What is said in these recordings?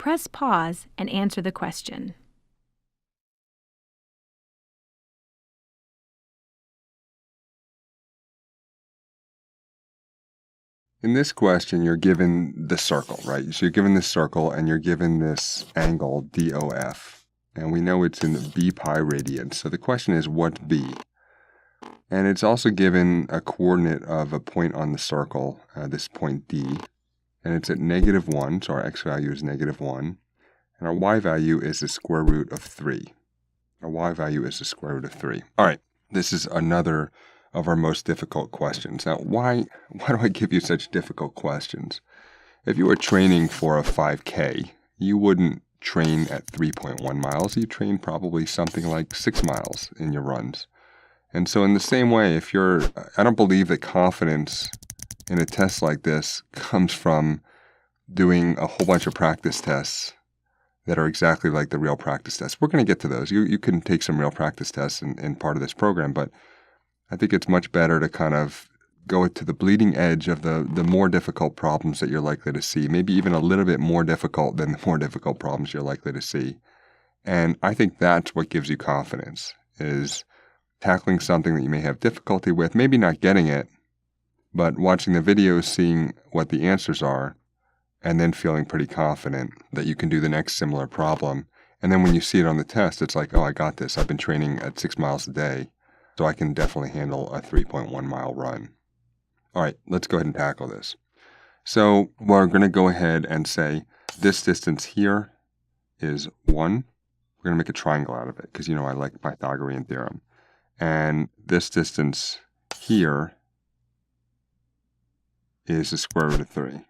press pause and answer the question. In this question, you're given the circle, right? So you're given this circle and you're given this angle, DOF. And we know it's in the b pi radians. So the question is, what's b? And it's also given a coordinate of a point on the circle, this point D. And it's at -1, so our x value is -1. And our y value is the square root of 3. Our y value is the square root of 3. All right, this is another of our most difficult questions. Now, why do I give you such difficult questions? If you were training for a 5K, you wouldn't train at 3.1 miles. You train probably something like 6 miles in your runs. And so in the same way, I don't believe that confidence in a test like this comes from doing a whole bunch of practice tests that are exactly like the real practice tests. We're going to get to those. You can take some real practice tests in part of this program, but I think it's much better to kind of go to the bleeding edge of the more difficult problems that you're likely to see, maybe even a little bit more difficult than the more difficult problems you're likely to see. And I think that's what gives you confidence, is tackling something that you may have difficulty with, maybe not getting it, but watching the videos, seeing what the answers are, and then feeling pretty confident that you can do the next similar problem. And then when you see it on the test, it's like, oh, I got this. I've been training at 6 miles a day, so I can definitely handle a 3.1 mile run. All right, let's go ahead and tackle this. So we're going to go ahead and say this distance here is 1. We're going to make a triangle out of it because, I like Pythagorean theorem. And this distance here is the square root of 3.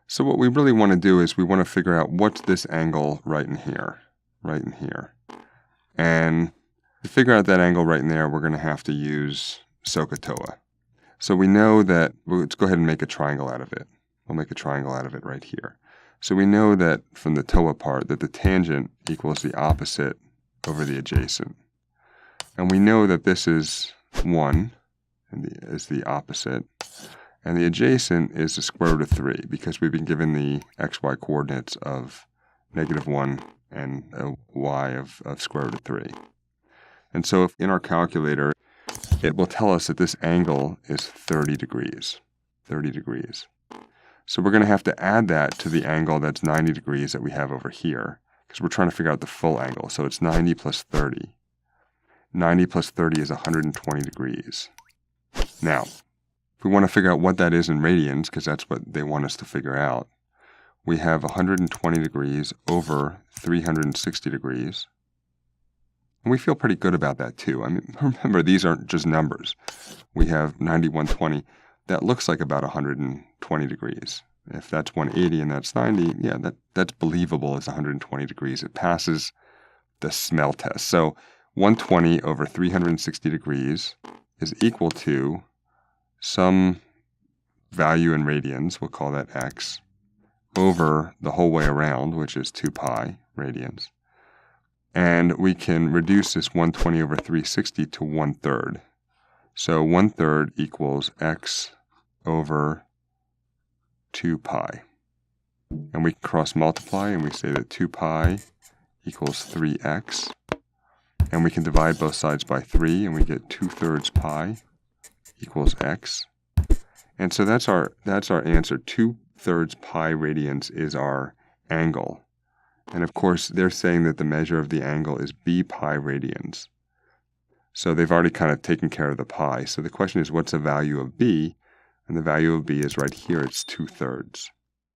So what we really want to do is we want to figure out what's this angle right in here. And to figure out that angle right in there, we're going to have to use SOHCAHTOA. So we know that, let's go ahead and make a triangle out of it. We'll make a triangle out of it right here. So we know that from the TOA part that the tangent equals the opposite over the adjacent. And we know that this is 1 is the opposite. And the adjacent is the square root of 3 because we've been given the xy coordinates of -1 and a y of square root of 3. And so if in our calculator, it will tell us that this angle is 30 degrees. So we're going to have to add that to the angle that's 90 degrees that we have over here because we're trying to figure out the full angle. So it's 90 plus 30. 90 plus 30 is 120 degrees. Now, if we want to figure out what that is in radians, because that's what they want us to figure out, we have 120 degrees over 360 degrees. And we feel pretty good about that too. I mean, remember, these aren't just numbers. We have 90, 120. That looks like about 120 degrees. If that's 180 and that's 90, yeah, that's believable as 120 degrees. It passes the smell test. So 120 over 360 degrees is equal to some value in radians, we'll call that x, over the whole way around, which is 2 pi radians. And we can reduce this 120 over 360 to 1/3. So 1/3 equals x over 2 pi. And we cross multiply and we say that 2 pi equals 3x. And we can divide both sides by 3 and we get 2/3 pi equals x. And so that's our answer. 2/3 pi radians is our angle. And of course, they're saying that the measure of the angle is b pi radians. So they've already kind of taken care of the pi. So the question is, what's the value of b? And the value of b is right here. It's 2/3.